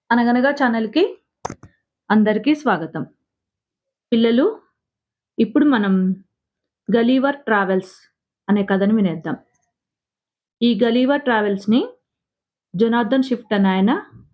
అనగనగా ఛానల్‌కి అందరికీ స్వాగతం. పిల్లలు, ఇప్పుడు మనం 'గలీవర్ ట్రావెల్స్' అనే కథను వినేద్దాం. ఈ 'గలీవర్ ట్రావెల్స్‌ని' జొనాథన్ స్విఫ్ట్ అనాయన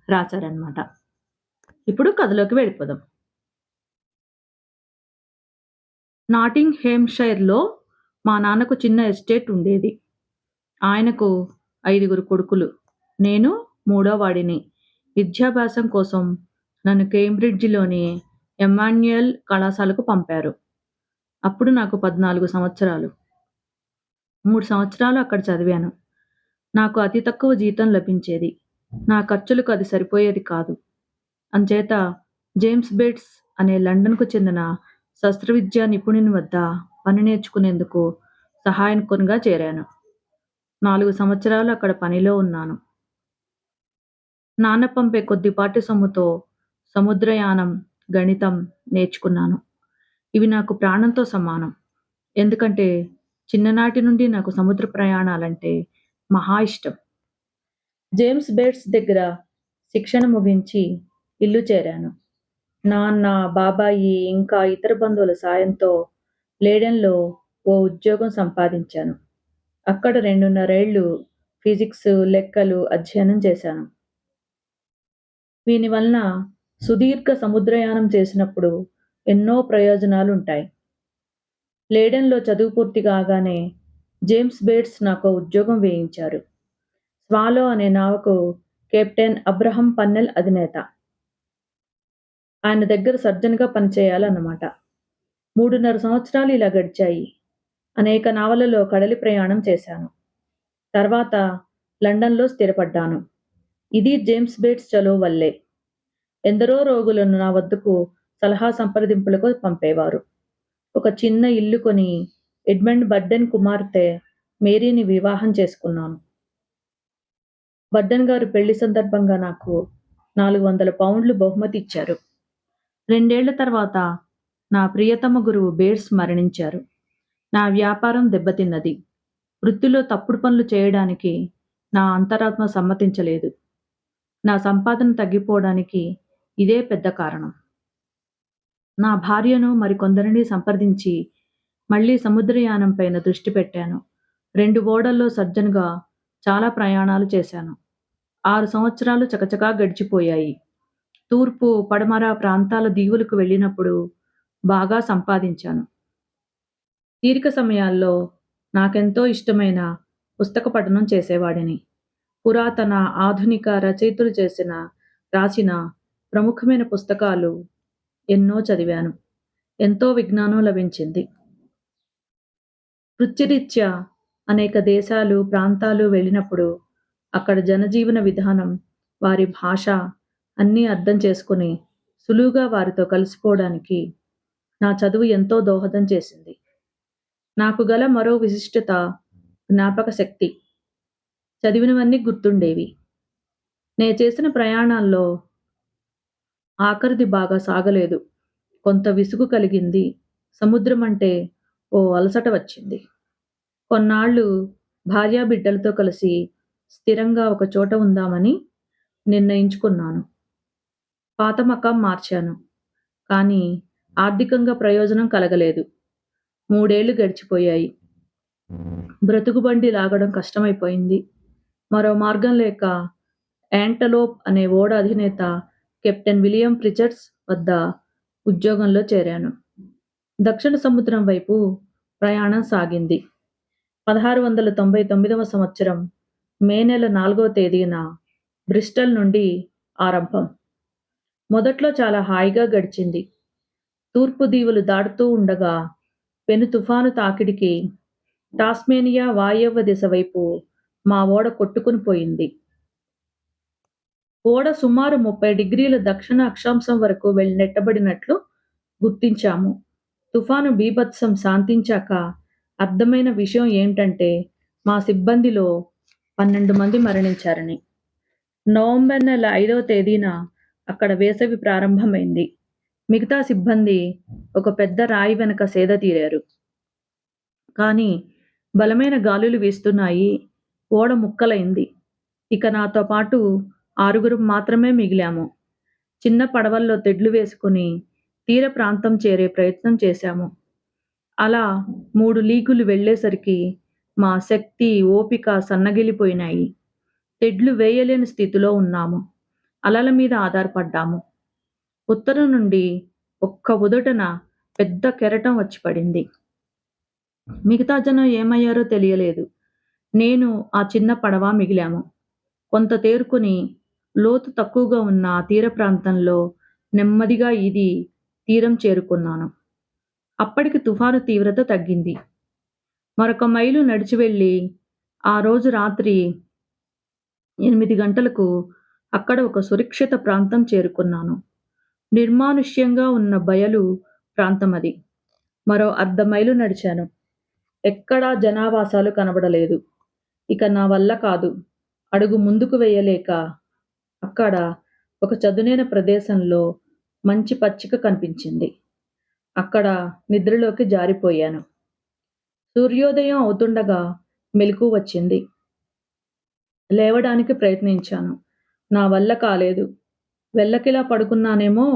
రాశారనమాట. ఇప్పుడు కథలోకి వెళ్ళిపోదాం. నాటింగ్‌హేమ్‌షైర్‌లో మా నాన్నకు చిన్న ఎస్టేట్ ఉండేది. ఆయనకు 5గురు కొడుకులు. నేను మూడో వాడిని. విద్యాభ్యాసం కోసం నన్ను కేంబ్రిడ్జ్‌లోని ఎమ్మాన్యుయల్ కళాశాలకు పంపారు. అప్పుడు నాకు 14 సంవత్సరాలు. 3 సంవత్సరాలు అక్కడ చదివాను. నాకు అతి తక్కువ జీతం లభించేది. నా ఖర్చులకు అది సరిపోయేది కాదు. అంచేత జేమ్స్ బేట్స్ అనే లండన్‌కు చెందిన శస్త్రవిద్యా నిపుణుని వద్ద పని నేర్చుకునేందుకు సహాయకునిగా చేరాను. 4 సంవత్సరాలు అక్కడ పనిలో ఉన్నాను. నాన్న పంపే కొద్దిపాటి సొమ్ముతో సముద్రయానం, గణితం నేర్చుకున్నాను. ఇవి నాకు ప్రాణంతో సమానం. ఎందుకంటే చిన్ననాటి నుండి నాకు సముద్ర ప్రయాణాలంటే మహా ఇష్టం. జేమ్స్ బేట్స్ దగ్గర శిక్షణ ముగించి ఇల్లు చేరాను. నాన్న, బాబాయి ఇంకా ఇతర బంధువుల సాయంతో లేడెన్‌లో ఓ ఉద్యోగం సంపాదించాను. అక్కడ 2.5 ఏళ్లు ఫిజిక్స్, లెక్కలు అధ్యయనం చేశాను. దీని వలన సుదీర్ఘ సముద్రయానం చేసినప్పుడు ఎన్నో ప్రయోజనాలుంటాయి. లేడెన్‌లో చదువు పూర్తి కాగానే జేమ్స్ బేట్స్ నాకో ఉద్యోగం వేయించారు. స్వాలో అనే నావకు కెప్టెన్ అబ్రహం పన్నెల్ అధినేత. ఆయన దగ్గర సర్జన్‌గా పనిచేయాలన్నమాట. 3.5 సంవత్సరాలు ఇలా గడిచాయి. అనేక నావలలో కడలి ప్రయాణం చేశాను. తర్వాత లండన్‌లో స్థిరపడ్డాను. ఇది జేమ్స్ బేట్స్ చలువ వల్లే. ఎందరో రోగులను నా వద్దకు సలహా సంప్రదింపులకు పంపేవారు. ఒక చిన్న ఇల్లు కొని ఎడ్మండ్ బర్డెన్ కుమార్తె మేరీని వివాహం చేసుకున్నాను. బర్డెన్ గారు పెళ్లి సందర్భంగా నాకు 400 పౌండ్లు బహుమతి ఇచ్చారు. 2 ఏళ్ల తర్వాత నా ప్రియతమ గురువు బేట్స్ మరణించారు. నా వ్యాపారం దెబ్బతిన్నది. వృత్తిలో తప్పుడు పనులు చేయడానికి నా అంతరాత్మ సమ్మతించలేదు. నా సంపాదన తగ్గిపోవడానికి ఇదే పెద్ద కారణం. నా భార్యను మరికొందరిని సంప్రదించి మళ్ళీ సముద్రయానం పైన దృష్టి పెట్టాను. 2 ఓడల్లో సర్జన్‌గా చాలా ప్రయాణాలు చేశాను. 6 సంవత్సరాలు చకచకా గడిచిపోయాయి. తూర్పు, పడమర ప్రాంతాల దీవులకు వెళ్ళినప్పుడు బాగా సంపాదించాను. తీరిక సమయాల్లో నాకెంతో ఇష్టమైన పుస్తక పఠనం చేసేవాడిని. పురాతన, ఆధునిక రచయితలు రాసిన ప్రముఖమైన పుస్తకాలు ఎన్నో చదివాను. ఎంతో విజ్ఞానం లభించింది. వృత్తిరీత్యా అనేక దేశాలు, ప్రాంతాలు వెళ్ళినప్పుడు అక్కడ జనజీవన విధానం, వారి భాష అన్నీ అర్థం చేసుకుని సులువుగా వారితో కలిసిపోవడానికి నా చదువు ఎంతో దోహదం చేసింది. నాకు గల మరో విశిష్టత జ్ఞాపక శక్తి. చదివినవన్నీ గుర్తుండేవి. నే చేసిన ప్రయాణాల్లో ఆఖరిది బాగా సాగలేదు. కొంత విసుగు కలిగింది. సముద్రమంటే ఓ అలసట వచ్చింది. కొన్నాళ్ళు భార్యాబిడ్డలతో కలిసి స్థిరంగా ఒక చోట ఉందామని నిర్ణయించుకున్నాను. పాత మకాం మార్చాను. కానీ ఆర్థికంగా ప్రయోజనం కలగలేదు. 3 ఏళ్లు గడిచిపోయాయి. బ్రతుకుబండి లాగడం కష్టమైపోయింది. మరో మార్గం లేక యాంటలోప్ అనే ఓడ అధినేత కెప్టెన్ విలియం ప్రిచర్డ్స్ వద్ద ఉద్యోగంలో చేరాను. దక్షిణ సముద్రం వైపు ప్రయాణం సాగింది. 1699వ సంవత్సరం మే నెల 4వ తేదీన బ్రిస్టల్ నుండి ఆరంభం. మొదట్లో చాలా హాయిగా గడిచింది. తూర్పు దీవులు దాటుతూ ఉండగా పెను తుఫాను తాకిడికి టాస్మేనియా వాయవ్య దిశ వైపు మా ఓడ కొట్టుకుని పోయింది. ఓడ సుమారు 30 డిగ్రీల దక్షిణ అక్షాంశం వరకు నెట్టబడినట్లు గుర్తించాము. తుఫాను బీభత్సం శాంతించాక అర్థమైన విషయం ఏంటంటే మా సిబ్బందిలో 12 మంది మరణించారని. నవంబర్ నెల 5వ తేదీన అక్కడ వేసవి ప్రారంభమైంది. మిగతా సిబ్బంది ఒక పెద్ద రాయి వెనక సేద తీరారు. కానీ బలమైన గాలులు వీస్తున్నాయి. ఓడ ముక్కలైంది. ఇక నాతో పాటు 6గురం మాత్రమే మిగిలాము. చిన్న పడవల్లో తెడ్లు వేసుకుని తీర ప్రాంతం చేరే ప్రయత్నం చేశాము. అలా 3 లీగులు వెళ్ళేసరికి మా శక్తి, ఓపిక సన్నగిల్లిపోయినాయి. తెడ్లు వేయలేని స్థితిలో ఉన్నాము. అలల మీద ఆధారపడ్డాము. ఉత్తరం నుండి ఒక్క ఉదుటన పెద్ద కెరటం వచ్చి పడింది. మిగతా జనం ఏమయ్యారో తెలియలేదు. నేను, ఆ చిన్న పడవ మిగిలాము. కొంత తేరుకుని లోతు తక్కువగా ఉన్న ఆ తీర ప్రాంతంలో నెమ్మదిగా ఈది తీరం చేరుకున్నాను. అప్పటికి తుఫాను తీవ్రత తగ్గింది. మరొక మైలు నడిచి వెళ్ళి ఆ రోజు రాత్రి 8 గంటలకు అక్కడ ఒక సురక్షిత ప్రాంతం చేరుకున్నాను. నిర్మానుష్యంగా ఉన్న బయలు ప్రాంతమది. మరో అర్ధ మైలు నడిచాను. ఎక్కడా జనావాసాలు కనబడలేదు. ఇక నా వల్ల కాదు. అడుగు ముందుకు వేయలేక అక్కడ ఒక చదునైన ప్రదేశంలో మంచి పచ్చిక కనిపించింది. అక్కడ నిద్రలోకి జారిపోయాను. సూర్యోదయం అవుతుండగా మెలకువ వచ్చింది. లేవడానికి ప్రయత్నించాను. నా వల్ల కాలేదు. వెల్లకిలా పడుకున్నానేమో.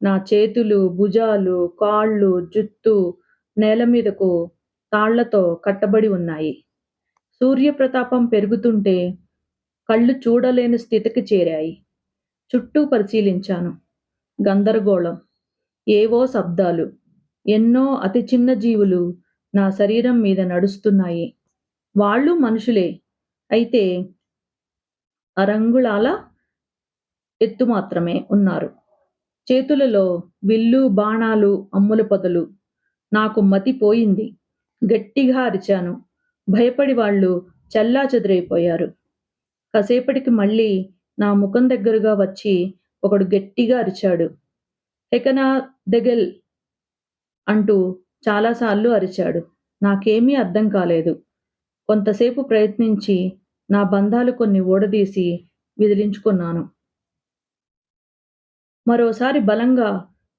నా చేతులు, భుజాలు, కాళ్ళు, జుత్తు నేల మీదకు తాళ్లతో కట్టబడి ఉన్నాయి. సూర్యప్రతాపం పెరుగుతుంటే కళ్ళు చూడలేని స్థితికి చేరాయి. చుట్టూ పరిశీలించాను. గందరగోళం. ఏవో శబ్దాలు. ఎన్నో అతి చిన్న జీవులు నా శరీరం మీద నడుస్తున్నాయి. వాళ్ళు మనుషులే. అయితే అరంగుళాల ఎత్తు మాత్రమే ఉన్నారు. చేతులలో విల్లు, బాణాలు, అమ్ముల పొదలు. నాకు మతి పోయింది. గట్టిగా అరిచాను. భయపడి వాళ్ళు చెల్లాచెదురైపోయారు. కాసేపటికి మళ్ళీ నా ముఖం దగ్గరగా వచ్చి ఒకడు గట్టిగా అరిచాడు. హెకనా దెగెల్ అంటూ చాలాసార్లు అరిచాడు. నాకేమీ అర్థం కాలేదు. కొంతసేపు ప్రయత్నించి నా బంధాలు కొన్ని ఊడదీసి విదిలించుకున్నాను. మరోసారి బలంగా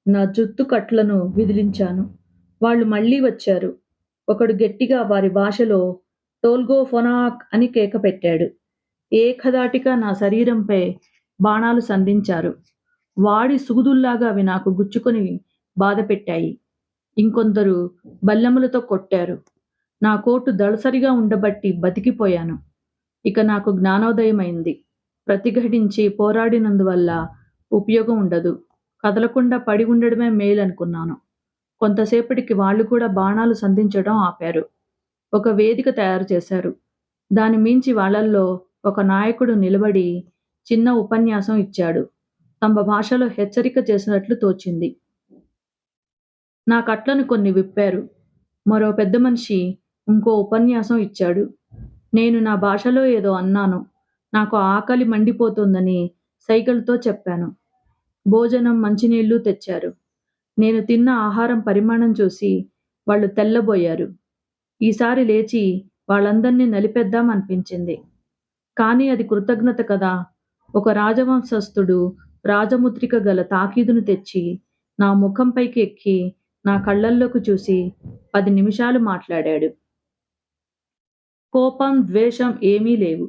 నా జుత్తు కట్లను విదిలించాను. వాళ్ళు మళ్ళీ వచ్చారు. ఒకడు గట్టిగా వారి భాషలో టోల్గో ఫొనాక్ అని కేక పెట్టాడు. ఏకధాటిగా నా శరీరంపై బాణాలు సంధించారు. వాడి సూదుల్లాగా అవి నాకు గుచ్చుకొని బాధపెట్టాయి. ఇంకొందరు బల్లెములతో కొట్టారు. నా కోటు దళసరిగా ఉండబట్టి బతికిపోయాను. ఇక నాకు జ్ఞానోదయమైంది. ప్రతిఘటించి పోరాడినందువల్ల ఉపయోగం ఉండదు. కదలకుండా పడి ఉండడమే మేలనుకున్నాను. కొంతసేపటికి వాళ్ళు కూడా బాణాలు సంధించడం ఆపారు. ఒక వేదిక తయారు చేశారు. దాని మించి వాళ్ళల్లో ఒక నాయకుడు నిలబడి చిన్న ఉపన్యాసం ఇచ్చాడు. తమ భాషలో హెచ్చరిక చేసినట్లు తోచింది. నా కట్లను కొన్ని విప్పారు. మరో పెద్ద మనిషి ఇంకో ఉపన్యాసం ఇచ్చాడు. నేను నా భాషలో ఏదో అన్నాను. నాకు ఆకలి మండిపోతుందని సైగలతో చెప్పాను. భోజనం, మంచినీళ్లు తెచ్చారు. నేను తిన్న ఆహారం పరిమాణం చూసి వాళ్ళు తెల్లబోయారు. ఈసారి లేచి వాళ్ళందర్నీ నలిపేద్దాం అనిపించింది. కానీ అది కృతజ్ఞత కదా. ఒక రాజవంశస్థుడు రాజముద్రిక గల తాకీదును తెచ్చి నా ముఖంపైకి ఎక్కి నా కళ్ళల్లోకి చూసి 10 నిమిషాలు మాట్లాడాడు. కోపం, ద్వేషం ఏమీ లేవు.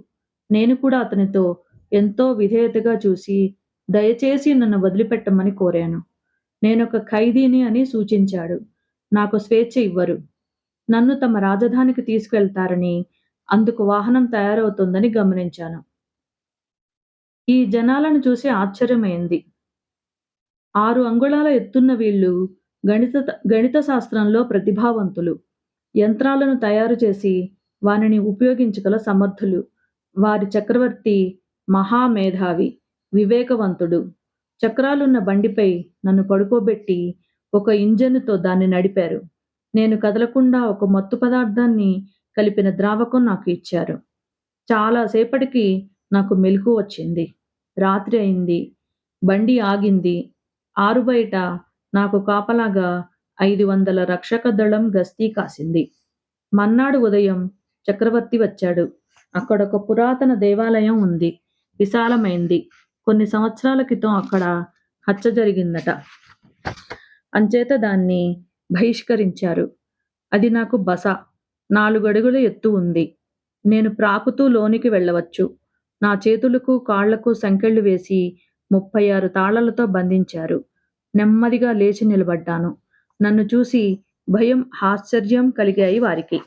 నేను కూడా అతనితో ఎంతో విధేయతగా చూసి దయచేసి నన్ను వదిలిపెట్టమని కోరాను. నేనొక ఖైదీని అని సూచించాడు. నాకు స్వేచ్ఛ ఇవ్వరు. నన్ను తమ రాజధానికి తీసుకెళ్తారని, అందుకు వాహనం తయారవుతోందని గమనించాను. ఈ జనాలను చూసి ఆశ్చర్యమైంది. 6 అంగుళాల ఎత్తున్న వీళ్ళు గణిత శాస్త్రంలో ప్రతిభావంతులు. యంత్రాలను తయారు చేసి వానిని ఉపయోగించగల సమర్థులు. వారి చక్రవర్తి మహామేధావి, వివేకవంతుడు. చక్రాలున్న బండిపై నన్ను పడుకోబెట్టి ఒక ఇంజనుతో దాన్ని నడిపారు. నేను కదలకుండా ఒక మత్తు పదార్థాన్ని కలిపిన ద్రావకం నాకు ఇచ్చారు. చాలా సేపటికి నాకు మెలకువ వచ్చింది. రాత్రి అయింది. బండి ఆగింది. ఆరుబయట నాకు కాపలాగా 500 రక్షక దళం గస్తీ కాసింది. మన్నాడు ఉదయం చక్రవర్తి వచ్చాడు. అక్కడొక పురాతన దేవాలయం ఉంది. విశాలమైంది. కొన్ని సంవత్సరాల క్రితం అక్కడ హత్య జరిగిందట. అంచేత దాన్ని బహిష్కరించారు. అది నాకు బస. 4 అడుగుల ఎత్తు ఉంది. నేను ప్రాకుతూ లోనికి వెళ్ళవచ్చు. నా చేతులకు, కాళ్లకు సంకెళ్ళు వేసి 36 తాళాలతో బంధించారు. నెమ్మదిగా లేచి నిలబడ్డాను. నన్ను చూసి భయం, ఆశ్చర్యం కలిగాయి వారికి.